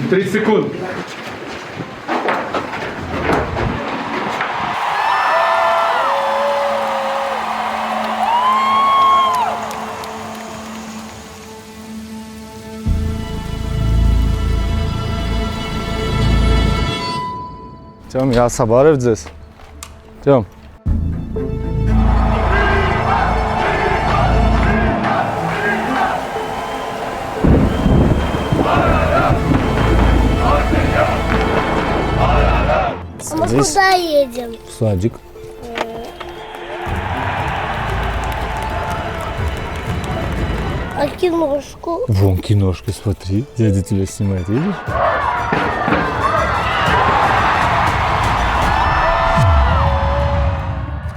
Тридцать секунд. Тём, я собарев здесь. Тём. Мы куда едем? В садик. А киношку? Вон киношка, смотри. Дядя тебя снимает, видишь?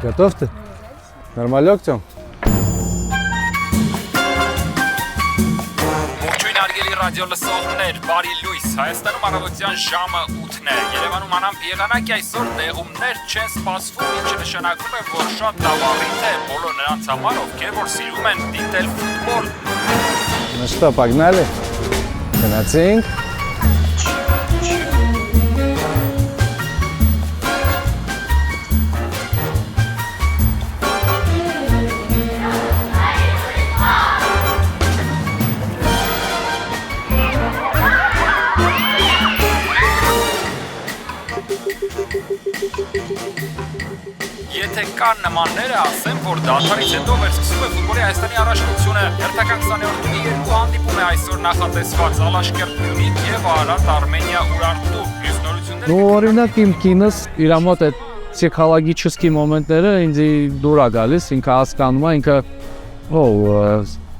Готов ты? Նորմալյոք Տյոմ։ Ողջույն արգելի ռադիո լսողներ, բարի լույս, Հայաստանում առավոտյան ժամը 8-ն է, Երևանում անամպ եղանակ այսօր տեղումներ չեն սպասվում, ինչը նշանակում է, որ շատ լավ առիթ է բոլոր նրանց համար, ովքեր որ սիրում են դիտել ֆուտբոլ։ Ну что, погнали? Գնացինք։ Եթե կան նմանները, ասեմ, որ դադարից հետո վերսկսում է ֆուտբոլի Հայաստանի առաջնությունը։ Հերթական 20-րդի երկու հանդիպում է այսօր նախատեսված Ալաշկերտ Մյունիք եւ Արարատ Արմենիա Ուրարտու։ Ну, օրինակ իմ կինս իր մոտ է պսիխոլոգիչեսկի մոմենտները ինձ դուր է գալիս, ինքը հասկանում է, ինքը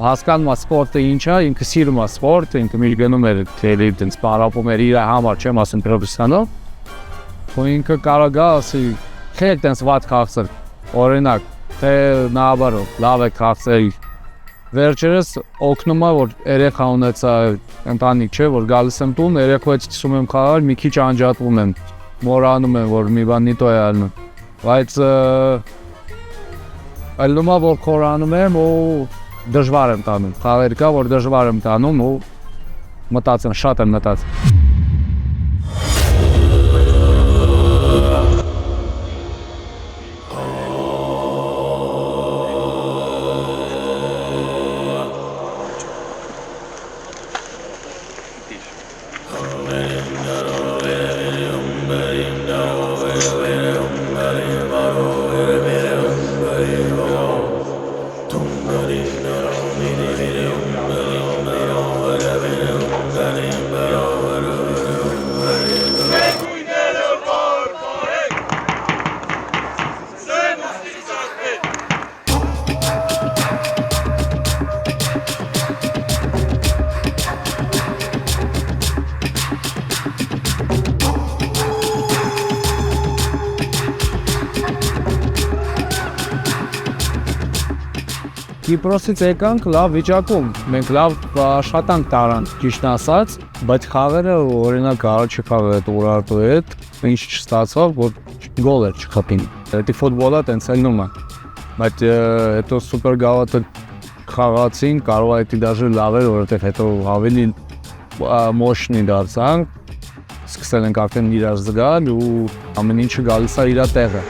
հասկանում է սպորտը ինչ է, ինքը սիրում է սպորտ, ինքը մի գնում էր թելի դենց պարապում էր իր համար, չեմ ասում պրոֆեսիոնալ, ու ինքը կարող է ասի Քեք տենց վատ քաղցր, օրինակ, թե նաբարով, լավ է քաղցրի, վերջերս օգնում է, որ երեխա ունեցա ընտանիք չէ, որ գալիս եմ տուն, երեխու հետ սկսում եմ խաղալ, մի քիչ անջատվում եմ, մոռանում եմ, որ մի բան նիտո է ալնում, բայց ալնում է, որ խորանում եմ ու դժվար եմ տանում, խաղեր կա, որ դժվար եմ տանում ու մտածեմ, շատ եմ մտածում։ Կիպրոսից եկանք լավ վիճակում, մենք լավ աշխատանք տարանք, ճիշտ ասած, բայց խաղերը օրինակ առաջի խաղը հետ Ուրարտու հետ, ինչ չստացավ, որ գոլ էր չխփին։ Դա ֆուտբոլը տենց ելնում է։ Բայց հետո սուպեր գավաթը խաղացին, կարող է դա դաժե լավ էր, որովհետև հետո ավելի մոշնի դարձանք, սկսել ենք արդեն իրար զգալ ու ամեն ինչը գալիս է իր տեղը։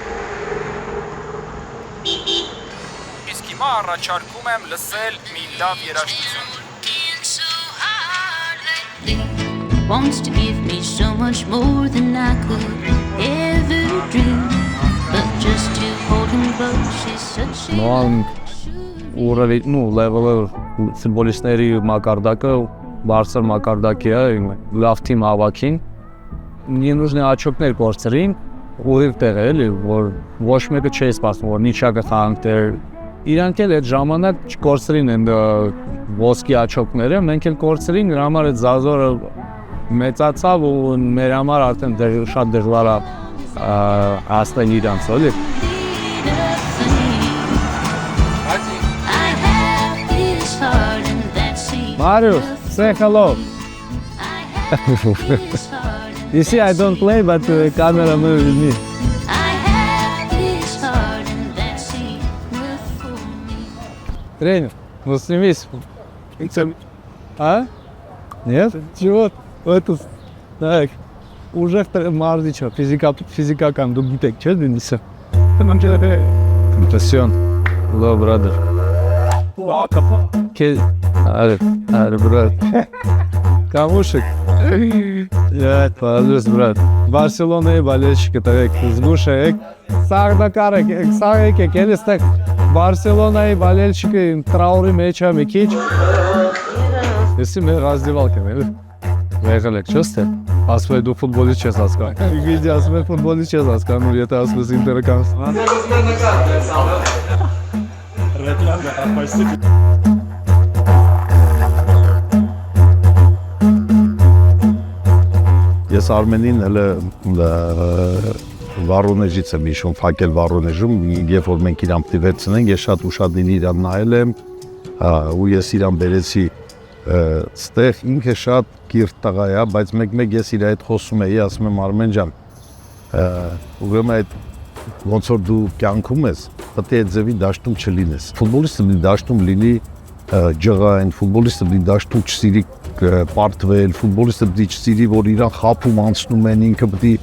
Առաջարկում եմ լսել մի լավ երաժշտություն։ Wants to give me so much more than I could ever dream, but just to hold him close is such a Ուրալի, լևելը ֆուտբոլիստների մակարդակը բարձր մակարդակի է, լավ թիմ հավաքին։ Мне нужны очокներ կորցրին, ուղիղ տեղ է, էլի, որ ոչ մեկը չի սպասում, որ նիչակը խաղանք դեր Իրանք էլ այդ ժամանակ կորցրին են ոսկի աչոկները, մենք էլ կորցրին, նրա համար այդ զազորը մեծացավ ու մեր համար արդեն շատ դժվար է հասնել իրանց, էլի։ Marius, say hello. You see, I don't play, but camera move with me. I have this heart and that's enough for me. Тренер, ну снимись. А? Нет? Чего? Это так. Уже մարզիչ ֆիզիկական դու գիտեք, չէ՞ դինիսը։ Impression. Hello, brother. Аре, брат. Камушек. Пожалуйста, брат. Բարսելոնայի բալեշիկը տղեկ, զգուշ եք, սաղնակար եք, սաղ եք, ելես տեք Բարսելոնայի բալեշիկը տրաուրի մեջ է մի քիչ։ Եսի մեր ռազդիվալք եմ, էլի։ Եղել եք, չոս թե։ Ասում է դու ֆուտբոլից չես հասկանում։ Վիդեո ասում է ֆուտբոլից չես հասկանում, եթե ասում ես ինտերական։ Ես Արմենին հələ Վառոնեժից եմ հիշում, Ֆակել Վառոնեժում, երբ որ մենք իրան պիտի վերցնենք, ես շատ ուշադիր իրան նայել եմ, ու ես իրան բերեցի ստեղ, ինքը շատ կիրթ տղա է, բայց մեկ-մեկ ես իր հետ խոսում էի, ասում եմ Արմեն ջան, ուրեմն այդ ոնց որ դու կյանքում ես, պետք է այդ ձևի դաշտում չլինես։ Ֆուտբոլիստը պիտի դաշտում լինի ջղային, ֆուտբոլիստը պիտի դաշտում չսիրի պարտվել, ֆուտբոլիստը պիտի չսիրի, որ իրան խափում անցնում են, ինքը պիտի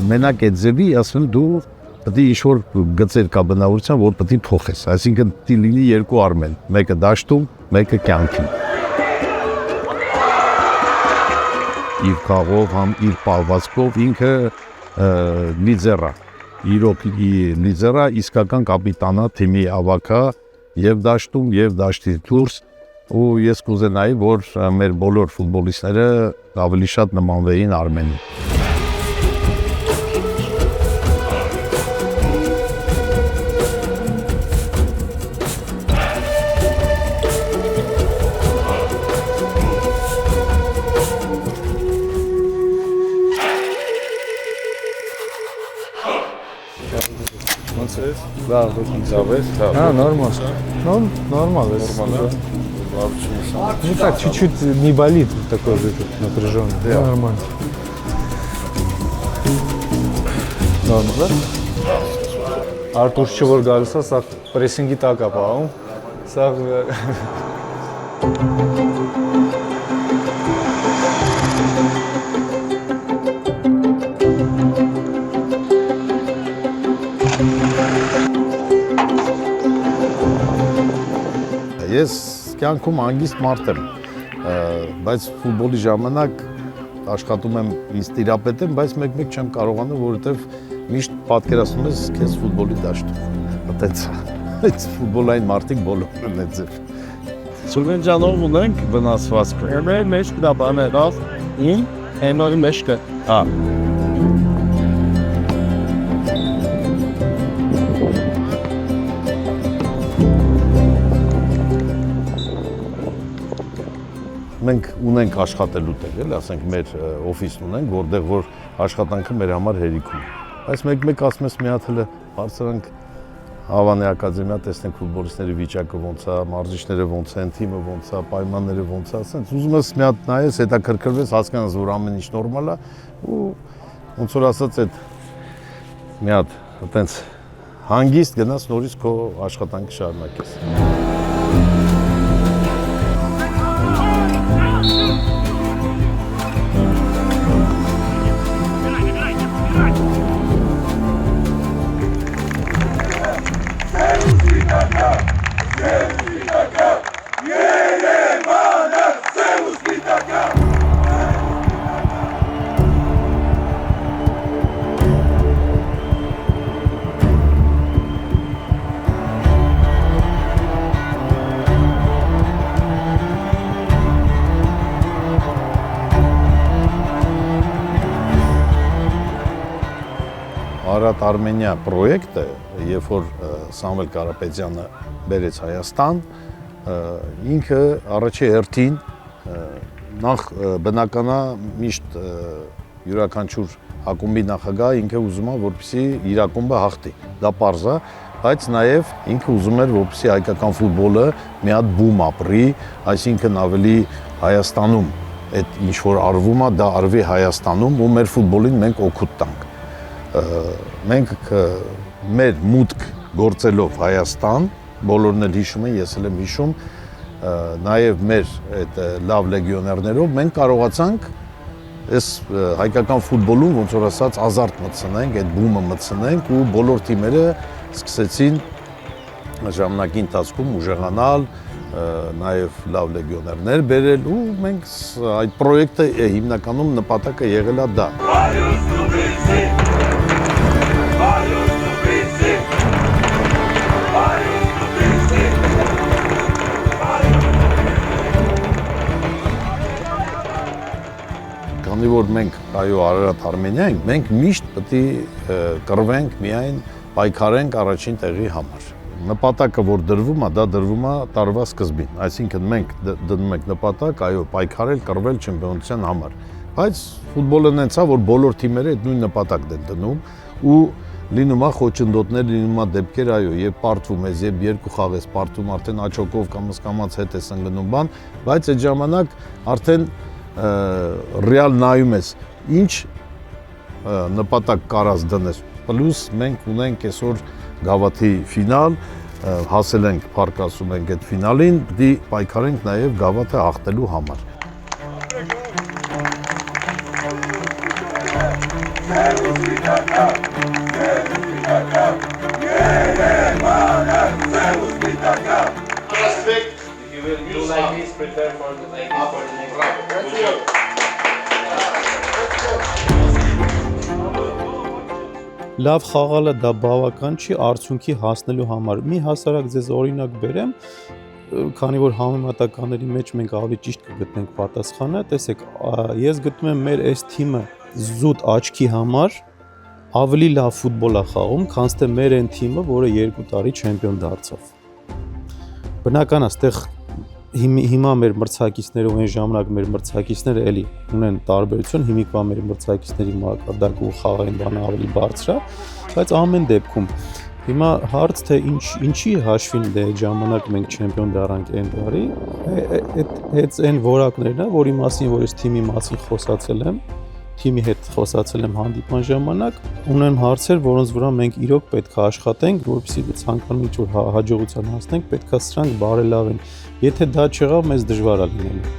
մենակ այդ ձևի, ասում եմ դու պետք է ինչ-որ գծեր կա բնավորության, որ պետք է փոխես, այսինքն պետք է լինի երկու Արմեն, մեկը դաշտում, մեկը կյանքում։ Իր քաղով, համ իր պալվածքով ինքը լիդեր է, իրոք լիդեր է, իսկական կապիտանա թիմի ավագա եւ դաշտում եւ դաշտից դուրս, ու ես կուզենայի, որ մեր բոլոր ֆուտբոլիստները ավելի շատ նմանվեին Արմենին։ Да, нормально. Ну, нормально. Ну так, чуть-чуть не болит, такой же напряженный. Да, нормально. Նորմալ է։ Արտուր չոր գալիս է, սա պրեսինգի տակ է պահում։ Սա Ես կյանքում անգիստ մարդ եմ, բայց ֆուտբոլի ժամանակ աշխատում եմ ինձ տիրապետեմ, բայց մեկ-մեկ չեմ կարողանում, որովհետև միշտ պատկերացնում ես քեզ ֆուտբոլի դաշտում։ Այդպես այդ ֆուտբոլային մարդիկ բոլորն են այդ ձև։ Սուրենջանով ունենք վնասվածք։ Մեր մեջ դա բաներով հենորի մեջ կա։ Հա։ Մենք ունենք աշխատելու տեղ, էլ ասենք մեր օֆիսն ունենք, որտեղ որ աշխատանքը մեր համար հերիքում է։ Բայց մեկ-մեկ ասում ես մի հատ հələ բարձրանք Հավանի ակադեմիա, տեսնենք ֆուտբոլիստների վիճակը ոնց է, մարզիչները ոնց են, թիմը ոնց է, պայմանները ոնց է, ասենց ուզում ես մի հատ նայես, հետաքրքրվես, հասկանաս, որ ամեն ինչ նորմալ է, ու ոնց որ ասած այդ մի հատ այտենց հանգիստ գնաս նորից քո աշխատանքը շարունակես։ Արարատ Արմենիա պրոյեկտը, երբ որ Սամվել Կարապետյանը բերեց Հայաստան, ինքը առաջի հերթին նախ բնականա միշտ յուրաքանչյուր ակումբի նախագահ ինքը ուզում է, որպեսզի իր ակումբը հաղթի։ Դա պարզ է, բայց նաև ինքը ուզում էր, որպեսզի հայկական ֆուտբոլը մի հատ բում ապրի, այսինքն ավելի Հայաստանում այդ ինչ որ արվում է, դա արվի Հայաստանում ու մեր ֆուտբոլին մենք օգուտ տանք։ Մենք մեր մուտք գործելով Հայաստան, բոլորն էլ հիշում են, ես էլ եմ հիշում, նաև մեր այդ լավ լեգիոներներով մենք կարողացանք այս հայկական ֆուտբոլում ոնց որ ասած ազարտ մտցնենք, այդ բումը մտցնենք ու բոլոր թիմերը սկսեցին ժամանակի ընթացքում ուժեղանալ, նաև լավ լեգիոներներ բերել ու մենք այդ պրոյեկտը հիմնականում նպատակը եղել է դա։ Քանի որ մենք այո Արարատ Արմենիա ենք, մենք միշտ պետք է կռվենք միայն պայքարենք առաջին տեղի համար։ Նպատակը որ դրվում է, դա դրվում է տարվա սկզբին, այսինքն մենք դնում ենք նպատակ, այո, պայքարել, կռվել չեմպիոնության համար։ Բայց ֆուտբոլը նենց է, որ բոլոր թիմերը այդ նույն նպատակն են դնում ու լինում է խոչընդոտներ, լինում է դեպքեր, այո, եւ պարտվում ես, եւ երկու խաղ ես պարտվում, արդեն աչոկով կամաց հետ ես ընկնում բան, բայց այդ ժամանակ արդեն ռեալ նայում ես, ինչ նպատակ կարած դնես, պլյուս մենք ունենք այսօր գավաթի ֆինալ, հասել ենք, փառք ասում ենք այդ ֆինալին, դի պայքարենք նաև գավաթը հաղթելու համար։ You will do like this, prepare for the next round. Լավ խաղալը դա բավական չի արդյունքի հասնելու համար։ Մի հասարակ ձեզ օրինակ բերեմ, քանի որ համեմատականների մեջ մենք ավելի ճիշտ կգտնենք պատասխանը, տեսեք, ես գտնում եմ մեր այս թիմը զուտ աչքի համար ավելի լավ ֆուտբոլ է խաղում, քան թե մեր այն թիմը, որը 2 տարի չեմպիոն դարձավ։ Բնական է, այստեղ հիմա մեր մրցակիցները ու այն ժամանակ մեր մրցակիցները էլի ունեն տարբերություն, հիմիկվա մեր մրցակիցների մակարդակը ու խաղային բանը ավելի բարձր է, բայց ամեն դեպքում հիմա հարց թե ինչի հաշվին դե ժամանակ մենք չեմպիոն դառանք այն տարի, այդ այն որակներն է, որի մասին որ ես թիմի մասին խոսացել եմ, թիմի հետ խոսացել եմ հանդիպման ժամանակ, ունեմ հարցեր, որոնց վրա մենք իրոք պետք է աշխատենք, որպեսզի ցանկանում ինչ-որ հաջողության հասնենք, պետք է սրանք բարելավենք։ Եթե դա չեղավ, մեզ դժվար է լինելու։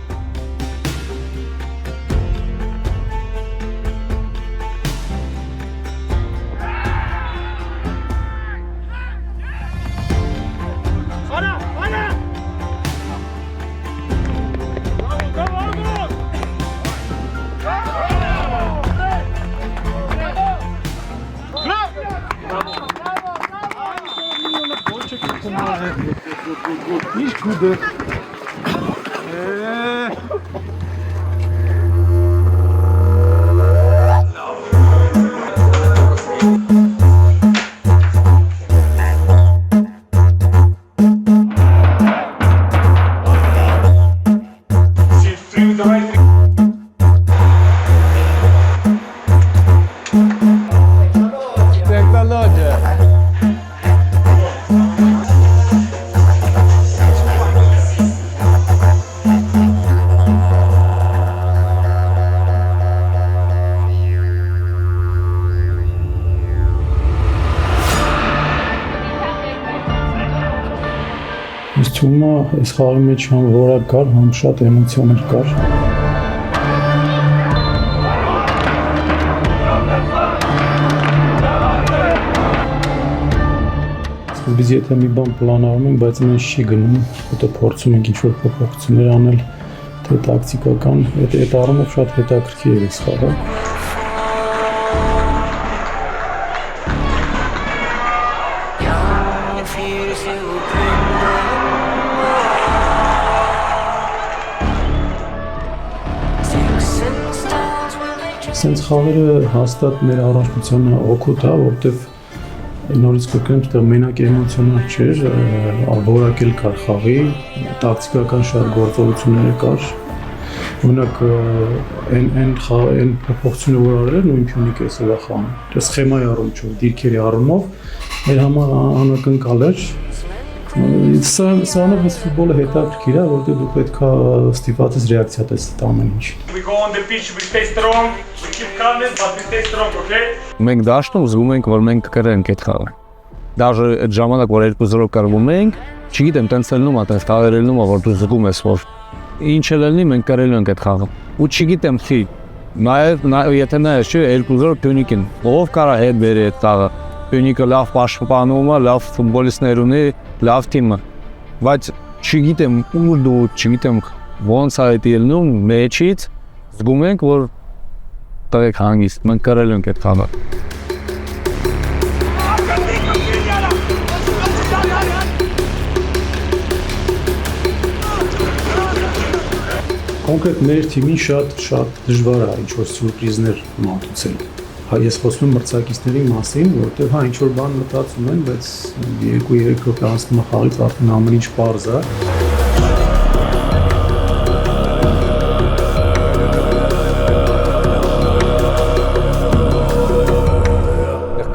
Ես թվում է, այս խաղի մեջ համ որակ կար, համ շատ էմոցիոներ կար։ Սկզբից եթե մի բան պլանավորում ենք, բայց մենք չի գնում, հետո փորձում ենք ինչ-որ փոփոխություններ անել, թե տակտիկական, այդ առումով շատ հետաքրքիր է այս խաղը։ Սենց խաղերը հաստատ մեր առողջությանը օգուտ է, որտեվ նորից կգրեմ, այդտեղ մենակ էմոցիոնալ չէր, որակ էլ կար խաղի, տակտիկական շատ գործողություններ կար։ Օրինակ այն փոփոխությունը որ արել նույն Փյունիկեսը դա խաղը։ Դա սխեմայի առումով, դիրքերի առումով մեր համար անակնկալ էր, Սրանով ես ֆուտբոլը հետաքրքիր է, որտեղ դու պետքա ստիպված ես ռեակցիա տեսնել ամեն ինչ։ We go on the pitch, we stay strong, we keep calmness, but we stay strong, okay? Մենք դաշտում զգում ենք, որ մենք կկրենք այդ խաղը։ Դաժե այդ ժամանակ, որ 2-0 կրվում ենք, չգիտեմ, տենց ելնում է, տենց տաղերելնում է, որ դու զգում ես, որ ինչ էլ լինի, մենք կրելու ենք այդ խաղը։ Ու չգիտեմ խի, նաև եթե նայես, չէ, 2-0 Փյունիկին, ով կարա հետ բերի այդ տաղը։ Փյունիկը լավ պաշտպանում է, լավ ֆուտբոլիստներ ունի, լավ թիմ է։ Բայց չգիտեմ ուր դու, չգիտեմ ոնց է այդ ելնում մեջից, զգում ենք, որ տղեկ հանգիստ, մենք կրելու ենք այդ խաղը։ Կոնկրետ մեր թիմին շատ դժվար է ինչ-որ սյուրպրիզներ մատուցել։ Ես խոսում եմ մրցակիցների մասին, որովհետև հա ինչ-որ բան մտածում են, բայց 2-3 րոպե անցնում է խաղից արդեն ամեն ինչ պարզ է։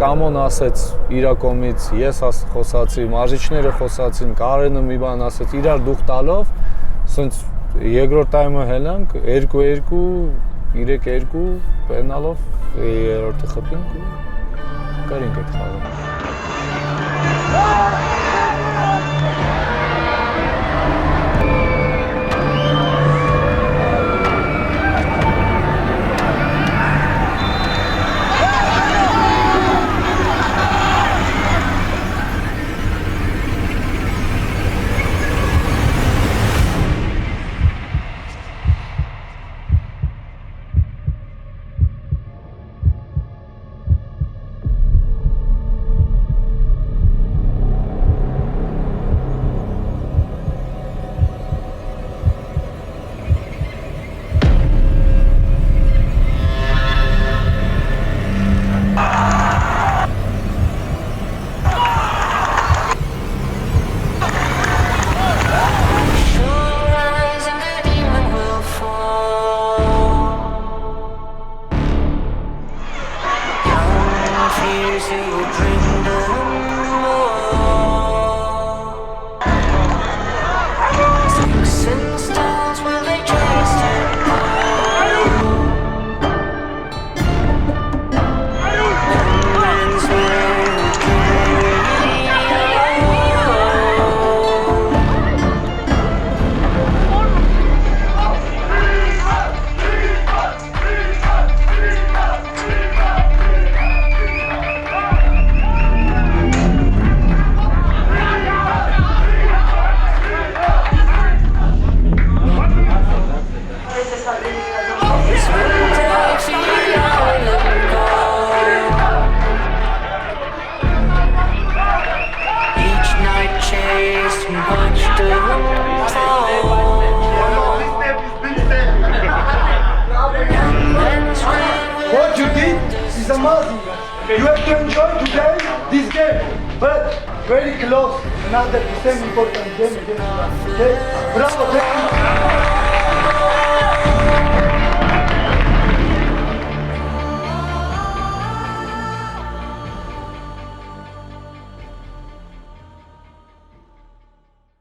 Կամոն ասեց իր կողմից, ես խոսացի, մարզիչները խոսացին, Կարենը մի բան ասեց, իրար դուխ տալով, ասենց երկրորդ տայմը հելանք 2-2, 3-2 պենալով երրորդը խփինք ու կարինք այդ խաղը։ What you did is amazing. You have to enjoy today this game, but very close. Another the same important game against us. Okay? Bravo, thank you.